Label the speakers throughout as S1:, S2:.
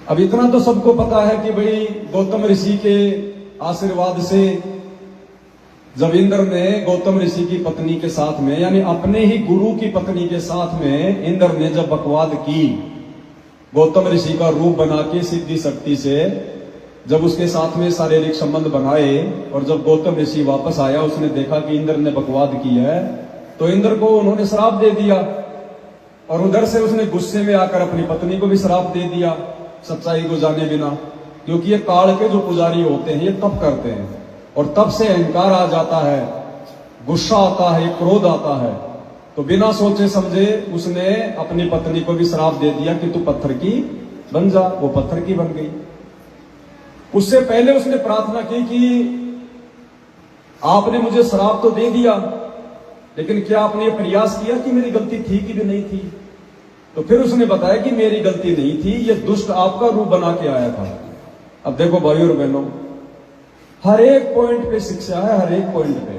S1: अब इतना तो सबको पता है कि भाई गौतम ऋषि के आशीर्वाद से जब इंद्र ने गौतम ऋषि की पत्नी के साथ में, यानी अपने ही गुरु की पत्नी के साथ में इंद्र ने जब बकवाद की, गौतम ऋषि का रूप बना के सिद्धि शक्ति से जब उसके साथ में शारीरिक संबंध बनाए, और जब गौतम ऋषि वापस आया उसने देखा कि इंद्र ने बकवाद की है, तो इंद्र को उन्होंने श्राप दे दिया। और उधर से उसने गुस्से में आकर अपनी पत्नी को भी श्राप दे दिया, सच्चाई को जाने बिना। क्योंकि ये काल के जो पुजारी होते हैं ये तप करते हैं, और तब से अहंकार आ जाता है, गुस्सा आता है, क्रोध आता है। तो बिना सोचे समझे उसने अपनी पत्नी को भी श्राप दे दिया कि तू पत्थर की बन जा। वो पत्थर की बन गई। उससे पहले उसने प्रार्थना की कि आपने मुझे श्राप तो दे दिया, लेकिन क्या आपने प्रयास किया कि मेरी गलती थी कि भी नहीं थी? तो फिर उसने बताया कि मेरी गलती नहीं थी, ये दुष्ट आपका रूप बना के आया था। अब देखो भाइयों और बहनों, हर एक पॉइंट पे शिक्षा है, हर एक पॉइंट पे।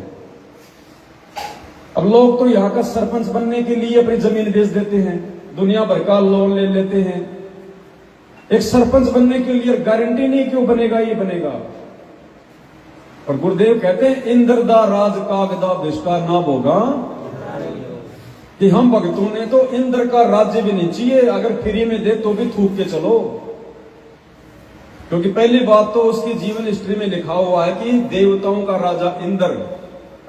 S1: अब लोग तो यहां का सरपंच बनने के लिए अपनी जमीन बेच देते हैं, दुनिया भर का लोन ले लेते हैं। एक सरपंच बनने के लिए गारंटी नहीं क्यों बनेगा, ये बनेगा। और गुरुदेव कहते हैं इंद्र दा राज कागदा भिष्टा ना भोगा, कि हम भक्तों ने तो इंद्र का राज्य भी नहीं चाहिए, अगर फ्री में दे तो भी थूक के चलो। क्योंकि पहली बात तो उसकी जीवन हिस्ट्री में लिखा हुआ है कि देवताओं का राजा इंद्र,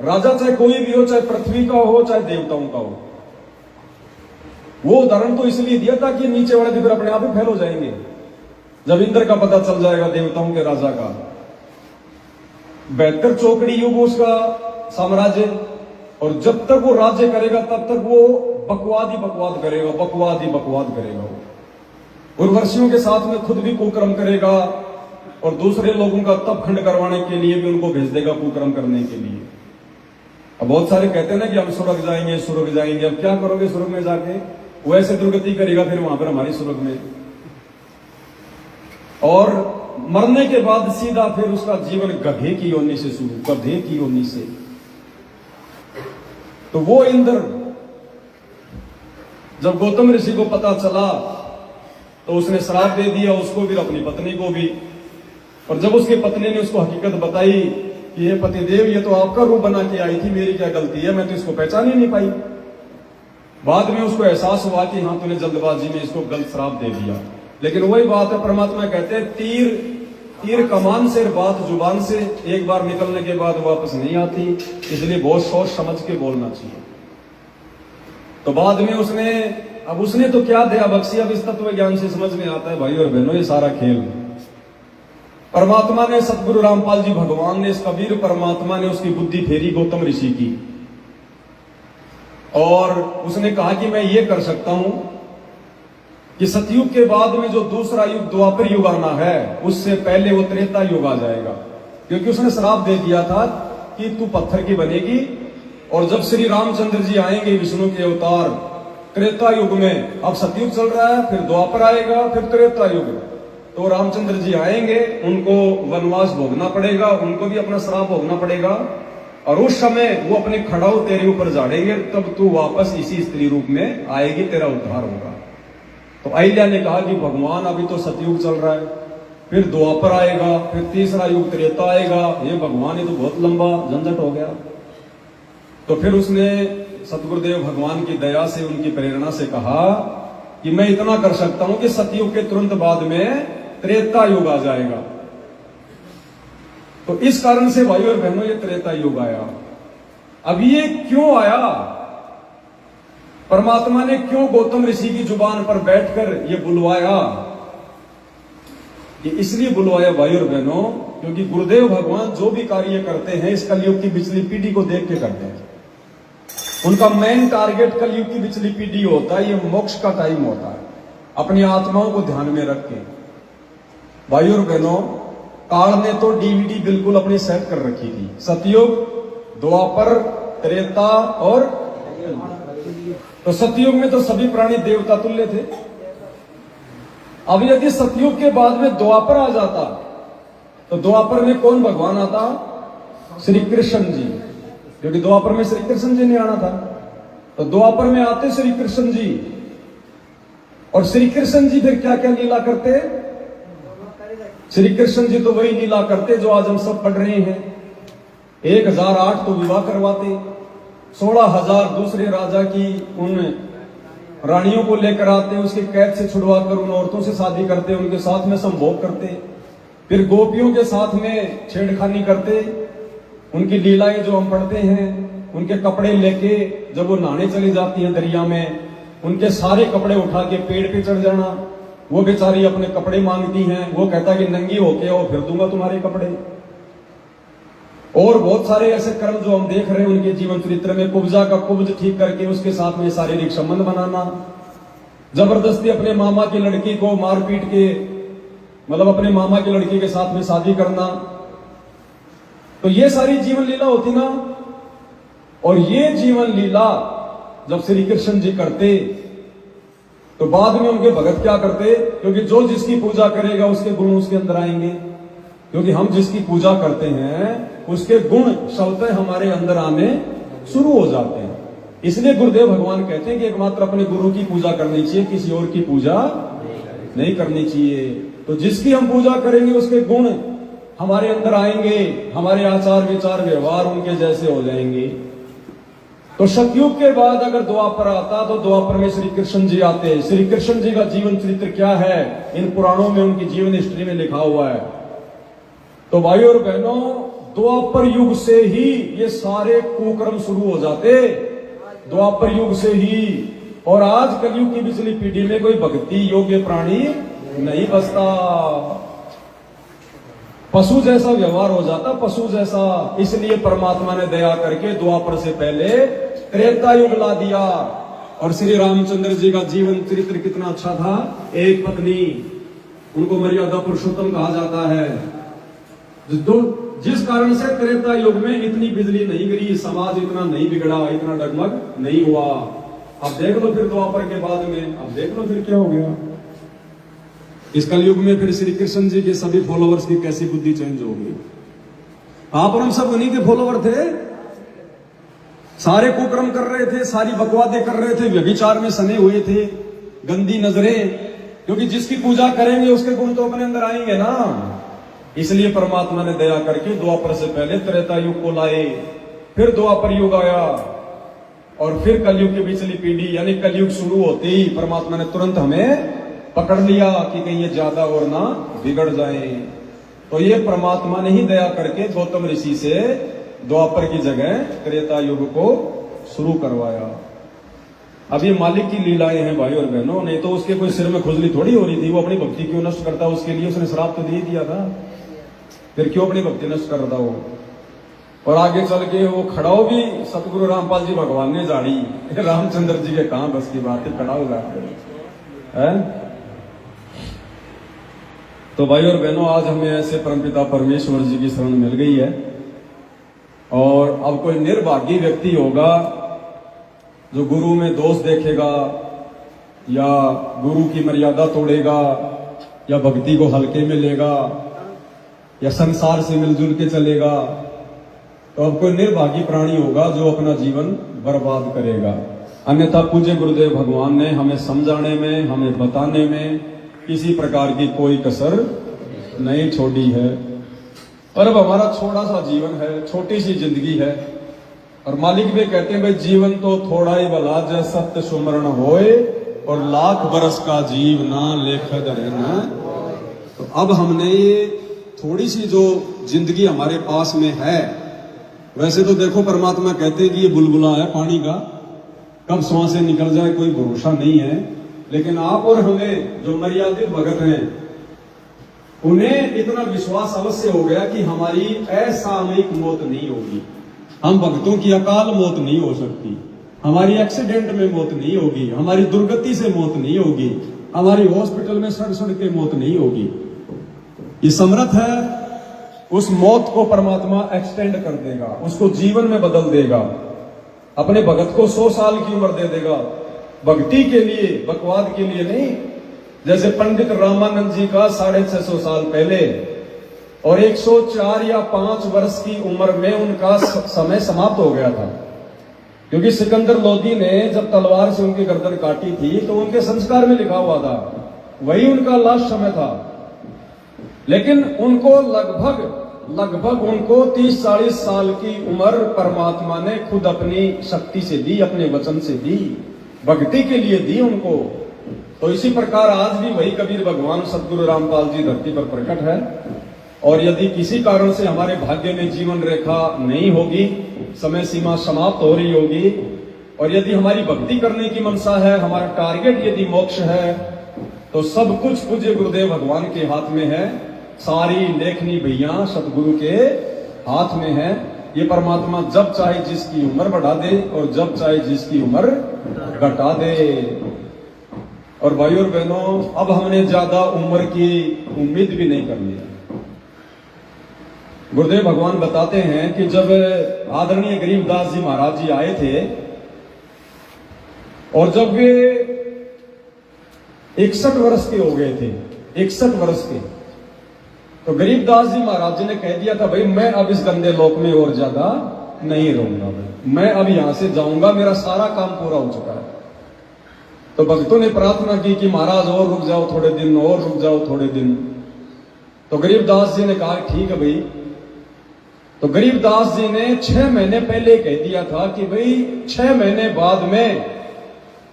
S1: राजा चाहे कोई भी हो, चाहे पृथ्वी का हो चाहे देवताओं का हो। वो उदाहरण तो इसलिए दिया था कि नीचे वाले फिर अपने आप ही फेल हो जाएंगे जब इंद्र का पता चल जाएगा, देवताओं के राजा का। 72 चौकड़ी युग उसका साम्राज्य, और जब तक वो राज्य करेगा तब तक वो बकवाद ही बकवाद करेगा, बकवाद ही बकवाद करेगा। वो उर्वशियों के साथ में खुद भी कुकर्म करेगा, और दूसरे लोगों का तप खंड करवाने के लिए भी उनको भेज देगा कुकर्म करने के लिए। अब बहुत सारे कहते हैं ना कि हम स्वर्ग जाएंगे, स्वर्ग जाएंगे। अब क्या करोगे स्वर्ग में जाके? वो ऐसे दुर्गति करेगा फिर वहां पर हमारी स्वर्ग में। और मरने के बाद सीधा फिर उसका जीवन गधे की योनि से शुरू, गधे की योनि से। तो वो इंद्र जब गौतम ऋषि को पता चला तो उसने श्राप दे दिया, उसको भी अपनी पत्नी को भी। और जब उसकी पत्नी ने उसको हकीकत बताई कि ये पतिदेव, ये तो आपका रूप बना के आई थी, मेरी क्या गलती है, मैं तो इसको पहचान ही नहीं पाई। बाद में उसको एहसास हुआ कि हाँ तूने जल्दबाजी में इसको गलत श्राप दे दिया। लेकिन वही बात है, परमात्मा कहते हैं तीर कमान से, बात जुबान से एक बार निकलने के बाद वापस नहीं आती, इसलिए बहुत सोच समझ के बोलना चाहिए। तो बाद में उसने तो क्या दया बख्शी, अब इस तत्व ज्ञान से समझ में आता है भाई और बहनों, ये सारा खेल परमात्मा ने, सतगुरु रामपाल जी भगवान ने, इस कबीर परमात्मा ने उसकी बुद्धि फेरी गौतम ऋषि की, और उसने कहा कि मैं ये कर सकता हूं कि सतयुग के बाद में जो दूसरा युग द्वापर युग आना है, उससे पहले वो त्रेता युग आ जाएगा। क्योंकि उसने श्राप दे दिया था कि तू पत्थर की बनेगी। और जब श्री रामचंद्र जी आएंगे, विष्णु के अवतार, त्रेता युग में, अब सतयुग चल रहा है, फिर द्वापर आएगा, फिर त्रेता युग। तो रामचंद्र जी आएंगे, उनको वनवास भोगना पड़ेगा, उनको भी अपना श्राप भोगना पड़ेगा। और उस समय वो अपने खड़ाऊ तेरे ऊपर झाड़ेंगे, तब तू वापस इसी स्त्री रूप में आएगी, तेरा उद्धार होगा। तो अहिल्या ने कहा कि भगवान अभी तो सतयुग चल रहा है, फिर द्वापर आएगा, फिर तीसरा युग त्रेता आएगा, ये भगवान ये तो बहुत लंबा झंझट हो गया। तो फिर उसने सतगुरुदेव भगवान की दया से, उनकी प्रेरणा से कहा कि मैं इतना कर सकता हूं कि सतयुग के तुरंत बाद में त्रेता युग आ जाएगा। तो इस कारण से भाई और बहनों ये त्रेता युग आया। अब ये क्यों आया? परमात्मा ने क्यों गौतम ऋषि की जुबान पर बैठकर ये बुलवाया? ये इसलिए बुलवाया भाई और बहनों, क्योंकि गुरुदेव भगवान जो भी कार्य करते हैं इस कलयुग की पिछली पीढ़ी को देख के करते हैं। उनका मेन टारगेट कलयुग की पिछली पीढ़ी होता है, ये मोक्ष का टाइम होता है, अपनी आत्माओं को ध्यान में रख के। भाई और बहनों, काल ने तो डीवीडी बिल्कुल अपनी सेट कर रखी थी, सतयुग, द्वापर, त्रेता और। तो सतयुग में तो सभी प्राणी देवता तुल्य थे। अब यदि सतयुग के बाद में द्वापर आ जाता, तो द्वापर में कौन भगवान आता? श्री कृष्ण जी, क्योंकि द्वापर में श्री कृष्ण जी ने आना था। तो द्वापर में आते श्री कृष्ण जी, और श्री कृष्ण जी फिर क्या क्या लीला करते? श्री कृष्ण जी तो वही लीला करते जो आज हम सब पढ़ रहे हैं। 1008 तो विवाह करवाते, 16,000 दूसरे राजा की उन रानियों को लेकर आते, उसके कैद से छुड़वाकर उन औरतों से शादी करते, उनके साथ में संभोग करते, फिर गोपियों के साथ में छेड़खानी करते। उनकी लीलाएं जो हम पढ़ते हैं, उनके कपड़े लेके जब वो नहाने चली जाती हैं दरिया में, उनके सारे कपड़े उठा के पेड़ पे चढ़ जाना। वो बेचारी अपने कपड़े मांगती हैं, वो कहता कि नंगी होके आओ फिर दूंगा तुम्हारे कपड़े। और बहुत सारे ऐसे कर्म जो हम देख रहे हैं उनके जीवन चरित्र में, कुब्जा का कुब्ज ठीक करके उसके साथ में शारीरिक संबंध बनाना, जबरदस्ती अपने मामा की लड़की को मार पीट के, मतलब अपने मामा की लड़की के साथ में शादी करना। तो ये सारी जीवन लीला होती ना। और ये जीवन लीला जब श्री कृष्ण जी करते तो बाद में उनके भगत क्या करते, क्योंकि जो जिसकी पूजा करेगा उसके गुण उसके अंदर आएंगे। क्योंकि हम जिसकी पूजा करते हैं उसके गुण स्वतः हमारे अंदर आने शुरू हो जाते हैं। इसलिए गुरुदेव भगवान कहते हैं कि एकमात्र अपने गुरु की पूजा करनी चाहिए, किसी और की पूजा नहीं करनी चाहिए। तो जिसकी हम पूजा करेंगे उसके गुण हमारे अंदर आएंगे, हमारे आचार विचार व्यवहार उनके जैसे हो जाएंगे। तो सतयुग के बाद अगर द्वापर आता तो द्वापर में श्री कृष्ण जी आते। श्री कृष्ण जी का जीवन चरित्र क्या है, इन पुराणों में उनकी जीवन हिस्ट्री में लिखा हुआ है। तो भाइयों और बहनों, द्वापर युग से ही ये सारे कुकर्म शुरू हो जाते, द्वापर युग से ही। और आज कलयुग की पिछली पीढ़ी में कोई भक्ति योग्य प्राणी नहीं बचता, पशु जैसा व्यवहार हो जाता, पशु जैसा। इसलिए परमात्मा ने दया करके द्वापर से पहले त्रेता युग ला दिया। और श्री रामचंद्र जी का जीवन चरित्र कितना अच्छा था। एक पत्नी, उनको मर्यादा पुरुषोत्तम कहा जाता है। जिस कारण से त्रेता युग में इतनी बिजली नहीं गिरी, समाज इतना नहीं बिगड़ा, इतना डगमग नहीं हुआ। अब देख लो फिर द्वापर के बाद में, अब देख लो फिर क्या हो गया। इस कलयुग में फिर श्री कृष्ण जी के सभी फॉलोवर्स की कैसी बुद्धि चेंज होगी। आप और हम सब उन्हीं के फॉलोवर थे, सारे कुकर्म कर रहे थे, सारी बकवादें कर रहे थे, व्यभिचार में सने हुए थे, गंदी नजरें। क्योंकि जिसकी पूजा करेंगे उसके गुण तो अपने अंदर आएंगे ना। इसलिए परमात्मा ने दया करके द्वापर से पहले त्रेता युग को लाए, फिर द्वापर युग आया, और फिर कलयुग की पिछली पीढ़ी यानी कलयुग शुरू होते ही परमात्मा ने तुरंत हमें पकड़ लिया कि कहीं ये ज्यादा और ना बिगड़ जाए। तो ये परमात्मा ने ही दया करके गौतम ऋषि से द्वापर की जगह त्रेता युग को शुरू करवाया। अब ये मालिक की लीलाएं हैं भाई और बहनों, नहीं तो उसके कोई सिर में खुजली थोड़ी हो रही थी। वो अपनी भक्ति क्यों नष्ट करता, उसके लिए उसने श्राप तो दे दिया था, फिर क्यों अपनी भक्ति नष्ट करता हो। और आगे चल के वो खड़ाओ भी सतगुरु रामपाल जी भगवान ने जाड़ी, रामचंद्र जी के कहां बस की बात है, खड़ा होगा है। तो भाई और बहनों, आज हमें ऐसे परमपिता परमेश्वर जी की शरण मिल गई है। और अब कोई निर्भागी व्यक्ति होगा जो गुरु में दोष देखेगा, या गुरु की मर्यादा तोड़ेगा, या भक्ति को हल्के में लेगा, या संसार से मिलजुल के चलेगा, तो अब कोई निर्भागी प्राणी होगा जो अपना जीवन बर्बाद करेगा। अन्यथा पूज्य गुरुदेव भगवान ने हमें समझाने में, हमें बताने में किसी प्रकार की कोई कसर नहीं छोड़ी है। और अब हमारा छोटा सा जीवन है, छोटी सी जिंदगी है, और मालिक भी कहते हैं भाई जीवन तो थोड़ा ही भला, जय सत्य सुमरण होए, और लाख बरस का जीव ना लेख धरे ना। तो अब हमने ये थोड़ी सी जो जिंदगी हमारे पास में है, वैसे तो देखो परमात्मा कहते हैं कि ये बुलबुला है पानी का, कब सांसें निकल जाए कोई भरोसा नहीं है। लेकिन आप और हमें जो मर्यादित भगत हैं, उन्हें इतना विश्वास अवश्य हो गया कि हमारी असामयिक मौत नहीं होगी। हम भक्तों की अकाल मौत नहीं हो सकती, हमारी एक्सीडेंट में मौत नहीं होगी, हमारी दुर्गति से मौत नहीं होगी, हमारी हॉस्पिटल में सड़ सड़ के मौत नहीं होगी। ये समर्थ है, उस मौत को परमात्मा एक्सटेंड कर देगा, उसको जीवन में बदल देगा, अपने भगत को 100 साल की उम्र दे देगा, भक्ति के लिए, बकवाद के लिए नहीं। जैसे पंडित रामानंद जी का 650 साल पहले, और 104 या 5 वर्ष की उम्र में उनका समय समाप्त हो गया था। क्योंकि सिकंदर लोदी ने जब तलवार से उनकी गर्दन काटी थी तो उनके संस्कार में लिखा हुआ था, वही उनका लास्ट समय था। लेकिन उनको लगभग उनको 30-40 साल की उम्र परमात्मा ने खुद अपनी शक्ति से दी, अपने वचन से दी, भक्ति के लिए दी उनको। तो इसी प्रकार आज भी वही कबीर भगवान सदगुरु रामपाल जी धरती पर प्रकट है। और यदि किसी कारण से हमारे भाग्य में जीवन रेखा नहीं होगी, समय सीमा समाप्त हो रही होगी, और यदि हमारी भक्ति करने की मनसा है, हमारा टारगेट यदि मोक्ष है, तो सब कुछ पूज्य गुरुदेव भगवान के हाथ में है। सारी लेखनी भैया सतगुरु के हाथ में है। ये परमात्मा जब चाहे जिसकी उम्र बढ़ा दे और जब चाहे जिसकी उम्र घटा दे। और भाई और बहनों, अब हमने ज्यादा उम्र की उम्मीद भी नहीं करनी है। गुरुदेव भगवान बताते हैं कि जब आदरणीय गरीबदास जी महाराज जी आए थे और जब वे 61 वर्ष के हो गए थे, 61 वर्ष के, तो गरीबदास जी महाराज जी ने कह दिया था, भाई मैं अब इस गंदे लोक में और ज्यादा नहीं रहूंगा, भाई मैं अब यहां से जाऊंगा, मेरा सारा काम पूरा हो चुका है। तो भक्तों ने प्रार्थना की कि महाराज और रुक जाओ थोड़े दिन, और रुक जाओ थोड़े दिन। तो गरीबदास जी ने कहा ठीक है भाई। तो गरीबदास जी ने 6 महीने पहले कह दिया था कि भाई 6 महीने बाद में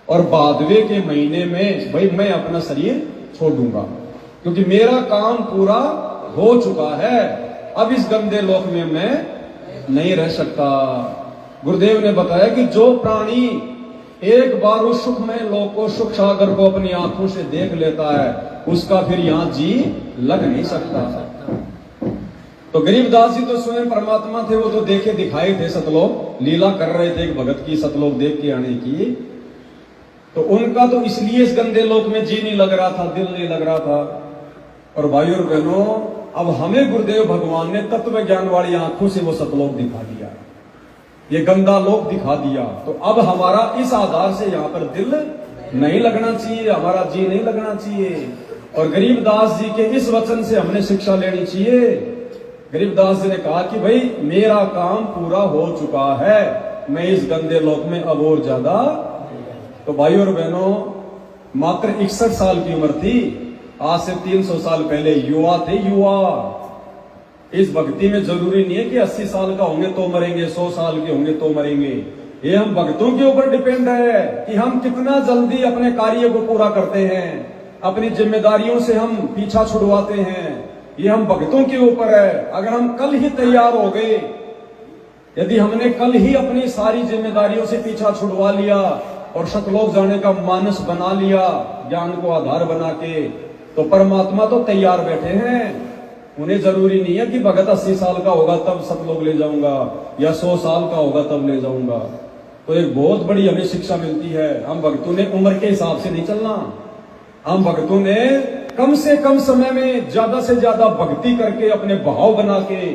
S1: और बादवे के महीने में भाई मैं अपना शरीर छोड़ दूंगा, क्योंकि मेरा काम पूरा हो चुका है, अब इस गंदे लोक में मैं नहीं रह सकता। गुरुदेव ने बताया कि जो प्राणी एक बार उस सुखमय लोक को, सुख सागर को अपनी आंखों से देख लेता है, उसका फिर यहां जी लग नहीं सकता। तो गरीबदास जी तो स्वयं परमात्मा थे, वो तो देखे दिखाए थे, सतलोक लीला कर रहे थे एक भगत की, सतलोक देख के आने की। तो उनका तो इसलिए इस गंदे लोक में जी नहीं लग रहा था, दिल नहीं लग रहा था। और भाइयों और बहनों, अब हमें गुरुदेव भगवान ने तत्व ज्ञान वाली आंखों से वो सतलोक दिखा दिया, ये गंदा लोक दिखा दिया। तो अब हमारा इस आधार से यहाँ पर दिल नहीं लगना चाहिए, हमारा जी नहीं लगना चाहिए। और गरीबदास जी के इस वचन से हमने शिक्षा लेनी चाहिए। गरीबदास जी ने कहा कि भाई मेरा काम पूरा हो चुका है, मैं इस गंदे लोक में अब और ज्यादा। तो भाइयों और बहनों, मात्र 61 साल की उम्र थी, आज से 300 साल पहले युवा थे, युवा। इस भक्ति में जरूरी नहीं है कि 80 साल का होंगे तो मरेंगे, 100 साल के होंगे तो मरेंगे। ये हम भक्तों के ऊपर डिपेंड है कि हम कितना जल्दी अपने कार्य को पूरा करते हैं, अपनी जिम्मेदारियों से हम पीछा छुड़वाते हैं। ये हम भक्तों के ऊपर है। अगर हम कल ही तैयार हो गए, यदि हमने कल ही अपनी सारी जिम्मेदारियों से पीछा छुड़वा लिया और सतलोक जाने का मानस बना लिया, ज्ञान को आधार बना के, तो परमात्मा तो तैयार बैठे हैं। उन्हें जरूरी नहीं है कि भगत 80 साल का होगा तब सतलोक ले जाऊंगा, या 100 साल का होगा तब ले जाऊंगा। तो एक बहुत बड़ी हमें शिक्षा मिलती है। हम भक्तों ने उम्र के हिसाब से नहीं चलना, हम भक्तों ने कम से कम समय में ज्यादा से ज्यादा भक्ति करके, अपने भाव बना के,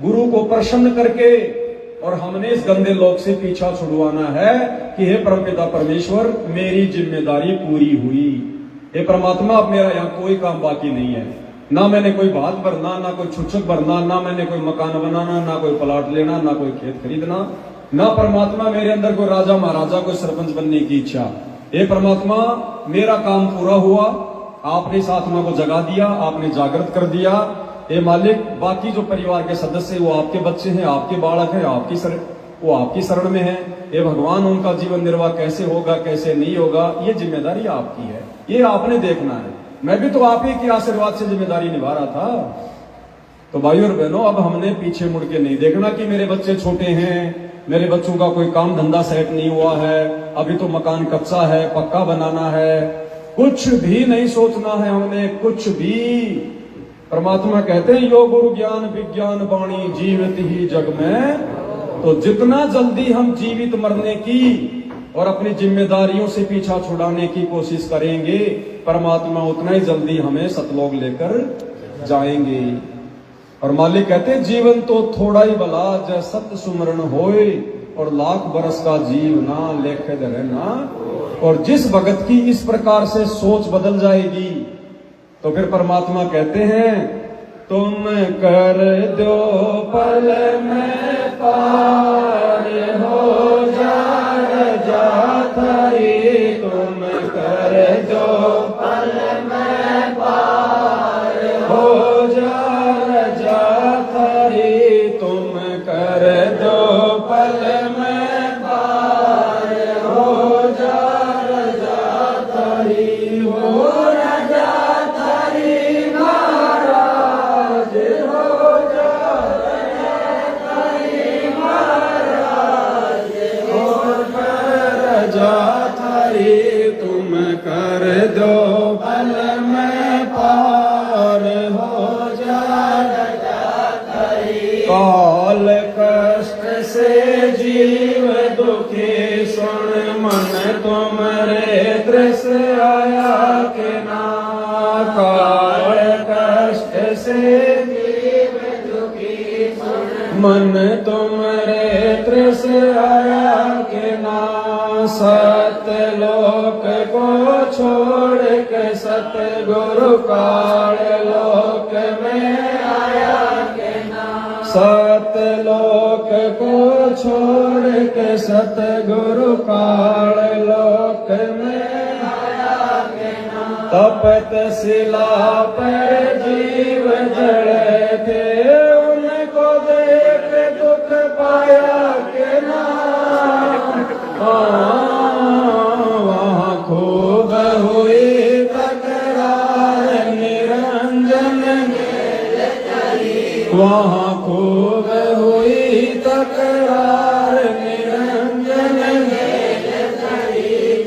S1: गुरु को प्रसन्न करके, और हमने इस गंदे लोक से पीछा छुड़वाना है कि हे परमपिता परमेश्वर, मेरी जिम्मेदारी पूरी हुई। हे परमात्मा, अब मेरा यहाँ कोई काम बाकी नहीं है। ना मैंने कोई भात भरना, ना कोई छुच्छक भरना, ना मैंने कोई मकान बनाना, ना कोई प्लाट लेना, ना कोई खेत खरीदना, ना परमात्मा मेरे अंदर कोई राजा महाराजा, कोई सरपंच बनने की इच्छा। हे परमात्मा, मेरा काम पूरा हुआ, आपने इस आत्मा को जगा दिया, आपने जागृत कर दिया। हे मालिक, बाकी जो परिवार के सदस्य वो आपके बच्चे हैं, आपके बालक हैं, वो आपकी शरण में है। हे भगवान, उनका जीवन निर्वाह कैसे होगा, कैसे नहीं होगा, ये जिम्मेदारी आपकी है, ये आपने देखना है। मैं भी तो आप ही के आशीर्वाद से जिम्मेदारी निभा रहा था। तो भाइयों और बहनों, अब हमने पीछे मुड़ के नहीं देखना कि मेरे बच्चे छोटे हैं, मेरे बच्चों का कोई काम धंधा सेट नहीं हुआ है, अभी तो मकान कच्चा है, पक्का बनाना है। कुछ भी नहीं सोचना है हमने, कुछ भी। परमात्मा कहते हैं, यो गुरु ज्ञान विज्ञान वाणी जीवित ही जग में। तो जितना जल्दी हम जीवित मरने की और अपनी जिम्मेदारियों से पीछा छुड़ाने की कोशिश करेंगे, परमात्मा उतना ही जल्दी हमें सतलोक लेकर जाएंगे। और मालिक कहते हैं, जीवन तो थोड़ा ही भला, जय सत्य सुमरण होए, और लाख बरस का जीव ना लेखे धरे ना। और जिस भगत की इस प्रकार से सोच बदल जाएगी, तो फिर परमात्मा कहते हैं, तुम कर दो पल में पार हो जाता रे, तुम कर दो पल में पार हो जा। तुमरे दृश्य आया के ना, काल कष्ट से जीव दुखी सुन, मन तुमरे दृश्य आया के ना, सतलोक को छोड़ के सतगुरु काल लोक में आया के ना, सतलोक को छोड़ के सतगुरु काल लोक में आया के ना, तपत शिला पर जीव जड़े थे, उनको देख दुख पाया के ना, वहाँ खूब हुई तकरार निरंजन, वहाँ खूब हुई तकरार निरंजन,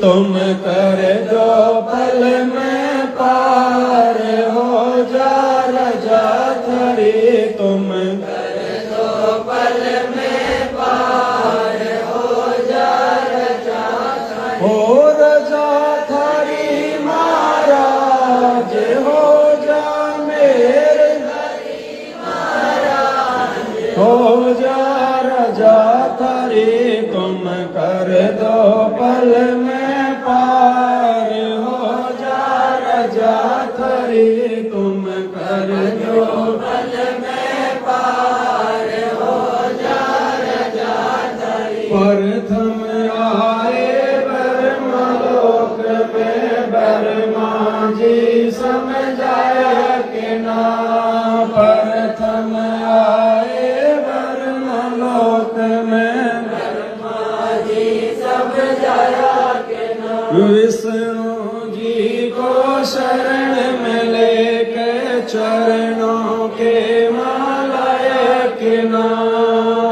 S1: तुम कर दो पल में पार हो जा रजा थरी, तुम कर दो पल में पार हो जा रजा थरी, हो रजा थरी महाराज हो जा मेरे हो जा रजा थरी, तुम कर दो पल में पार हो जा रजा थरी, तुम कर दो पल में पार हो जा रजा थरी, प्रथम आए ब्रह्मलोक में ब्रह्मा जी समझाया के ना, प्रथम आए ब्रह्मलोक में ब्रह्मा जी समझाया के ना, विष्णु जी को शरण में लेके चरणों के मालाए के ना,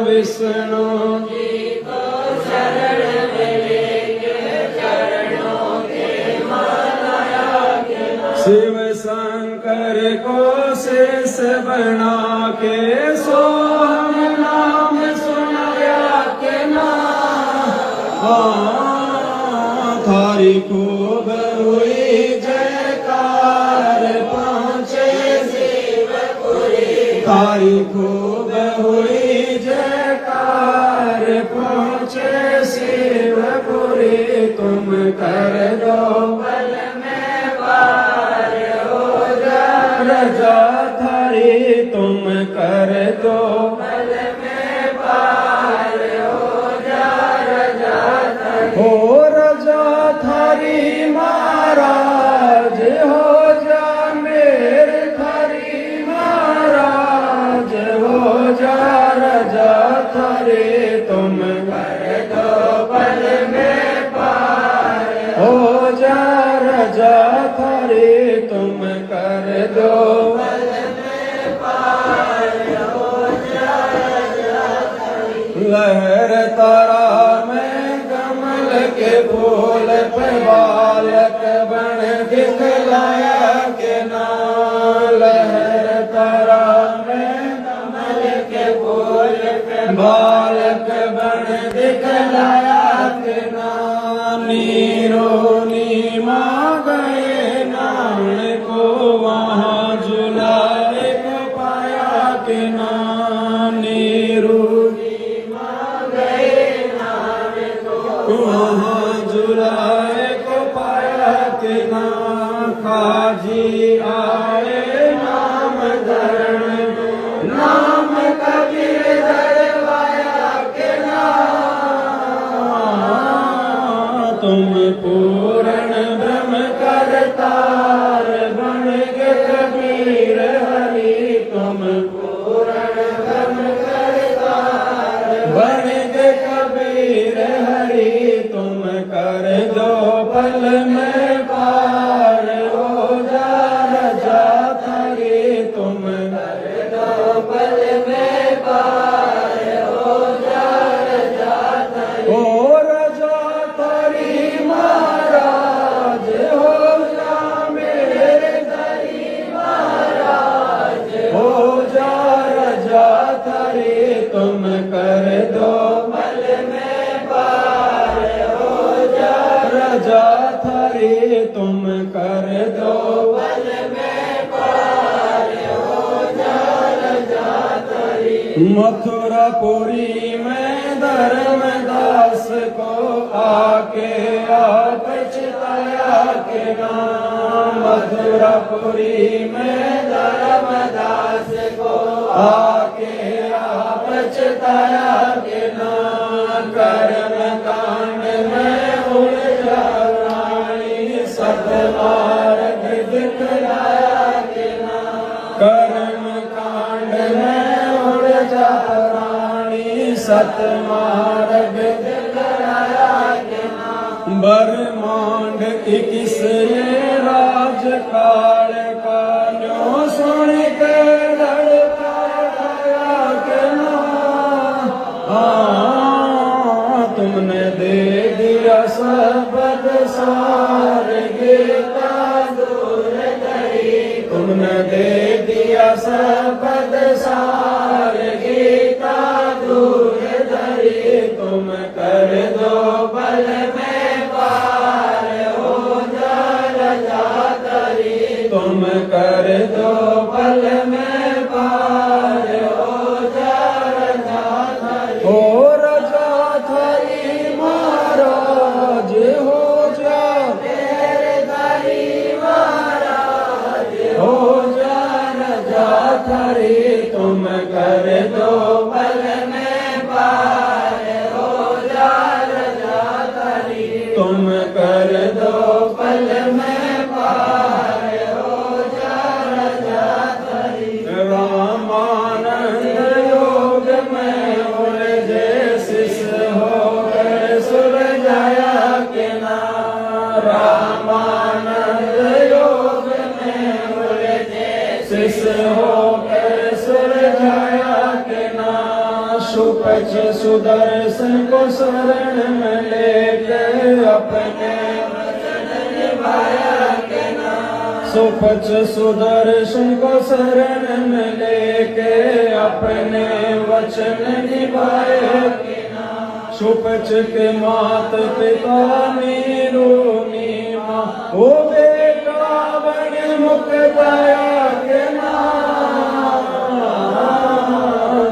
S1: विष्णु जी को शरण में लेके चरणों के मालाया के ना, शिव शंकर को शेष बना के सोहम नाम सुनाया के ना, थारी खूब हुई जयकार पहुँचे शिवपुरी, थारी खूब हुई जयकार पहुँचे शिवपुरी, तुम कर दो पल में पार हो जा रजा थारी, तुम कर दो पल में पार हो जा रजा थारी, हो रजा थारी महाराज हो जा मेरे थारी महाराज हो जा रजा थारी, तुम कर दो पल में पार हो जा रजा थारी, तुम कर दो पल में पार हो जा रजा थारी, लहर तारा में कमल के फूल पे बालक बन दिखलाया के ना, लहर तारा में कमल के फूल पे बालक बन दिखलाया के ना, नीरो नीमा गए नाम को वहाँ झुलाए को पाया के ना, नीरू नीमा गए नाम को वहाँ झुलाए को पाया के ना, काजी आए नाम धरण नाम कबीर धरवाया के ना, तुम पूर्ण ब्रह्म करतार बन के कबीर हरि, तुम पूर्ण ब्रह्म करतार बन के कबीर हरि, तुम कर दो पल में पार हो जा रजा थरी, तुम कर दो पल में पार हो जा रजा थरी, हो रजा थरी महाराज मथुरापुरी में धर्मदास को आके आप चिताया के नाम। मथुरापुरी में धर्मदास को आके आप चिताया के नाम। कर्म कांड में उलझा रानी सतमार्ग दिखलाया के नाम। कर्म कांड में उलझा रानी सतमार्ग दिखलाया के नाम। ब्रह्मांड 21 ये राज काल का न्यो सुन के लड़काया के नाम। तुमने दे दिया सबद सार गीता दूर गई। तुमने दे दिया सबद सार गीता दूर धरी। तुम कर दो बल में पार हो जा रजा धरी। तुम कर दो बल में पार हो जा रजा धरी। हो रजा धरी महाराज हो जा मेरे धरी महाराज हो जा रजा धरी। तुम कर दो बल में पार हो जा रजा धरी। तुम कर दो बल में पार हो जा रजा धरी। रामानंद योग में उलझे शिष्य होकर सुलझाया के नाम। रामानंद योग में उलझे शिष्य होकर सुलझाया के नाम। सुपच सुदर्शन को शरण में लेके अपने निभाया के नाम। सुपच सुदर्शन को शरण में लेके अपने वचन निभाए के नाम। सुपच के मात पिता नीरू नीमा ओ बेटा बन मुख दया के नाम।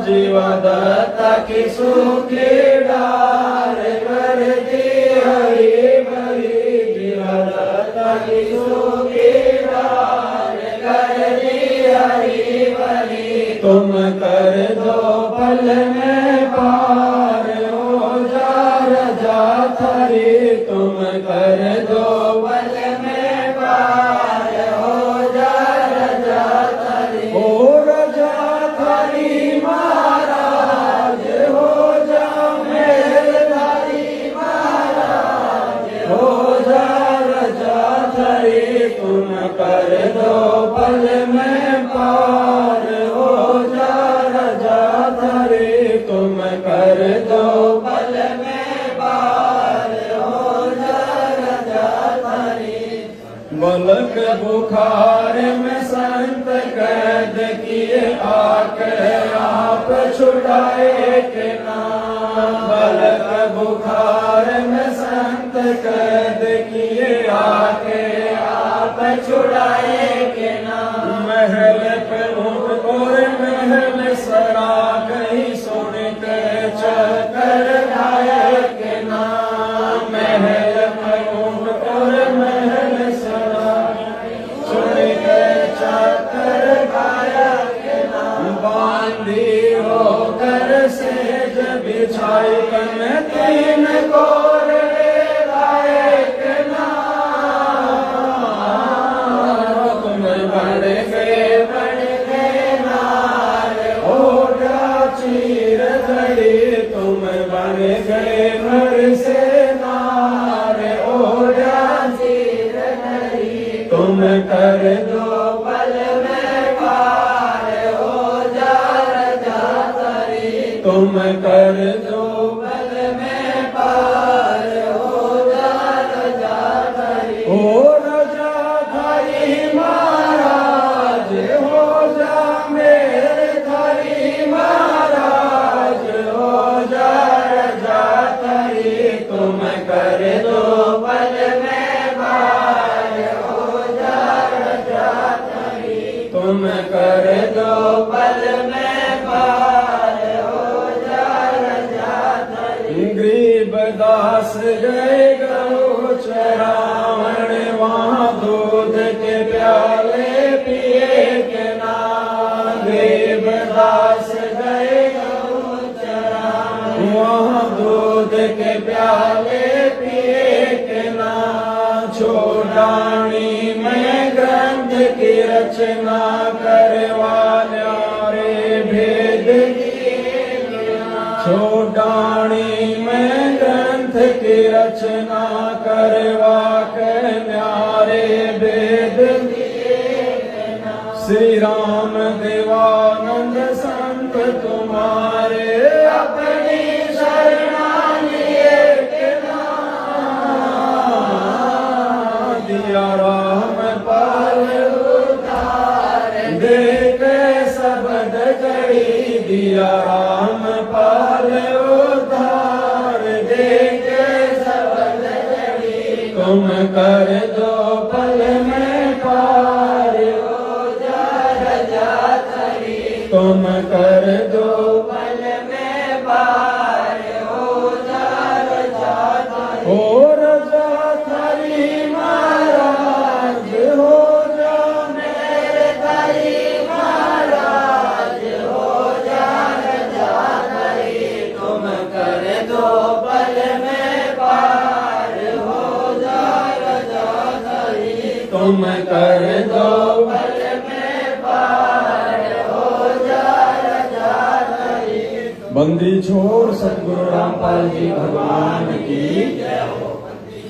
S1: जीवदत्ता की सुखी डार कर दी हरी भरी। जीवदत्ता की सुखी डार कर दी हरी भरी। तुम कर दो पल में पार हो जा रजा धरी। तुम कर दो पल में पार हो जा रजा धरी। हो रजा धरी महाराज हो जा मेरे धरी महाराज हो जा रजा धरी। तुम कर दो पल में पार हो जा रजा धरी। तुम कर दो पल में पार हो जा रजा धरी। बलक बुखार में संत कैद किए आके आप छुड़ाए के नाम। बलक बुखार में संत कैद किए आके आप छुड़ाए के नाम। महल पे ऊँट और महल सरा गई सुन के चक्कर खाए के नाम। महल पे ऊँट और महल सरा सुन के चक्कर खाया के नाम। बांधी होकर सेज बिछाई कन तीन कोर लाए के नाम। तुम बढ़ गए नार ओढ़ा चीर धड़ी। तुम बढ़ गए घर से नार ओढ़ा चीर धड़ी। तुम कर दो पल में पार हो जा रजा धरी। तुम कर दो पल में पार हो जा रजा धरी। हो रजा धरी महाराज हो जा मेरे धरी महाराज हो जा रजा धरी। तुम कर दो पल में पार हो जा रजा धरी। तुम कर दो पल में पार गए गौ चरावण, वहाँ दूध के प्याले पिए के ना। देवदास गए गौ चरावण, वहाँ दूध के प्याले पिए के ना। छोड़ानी में ग्रंथ की रचना करवाया रे भेद की। छोड़ानी में ग्रंथ की रचना करवा के न्यारे भेद। श्री राम देवानंद संत तुम्हारे, अपनी शरणा लिए के दिया राम पाल उतार। देख शब्द जड़ी दिया राम पाल उतार। देख शब्द जड़ी तुम कर दो पल में पार। हो जा रजा थरी तुम कर दो पल में पार। हो जा रजा थरी हो रजा थरी महाराज। हो जा मेरे थरी महाराज। हो जा रजा थरी तुम कर दो पल में पार। हो जा रजा थरी तुम कर दो पल में पार। हो जा रजा थरी। बंदी छोड़ सतगुरु रामपाल जी भगवान की जय हो।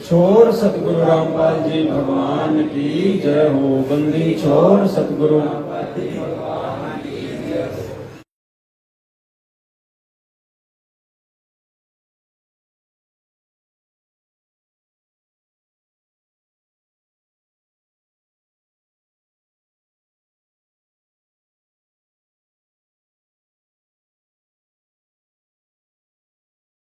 S1: छोड़ सतगुरु रामपाल जी भगवान की जय हो। बंदी छोड़ सतगुरु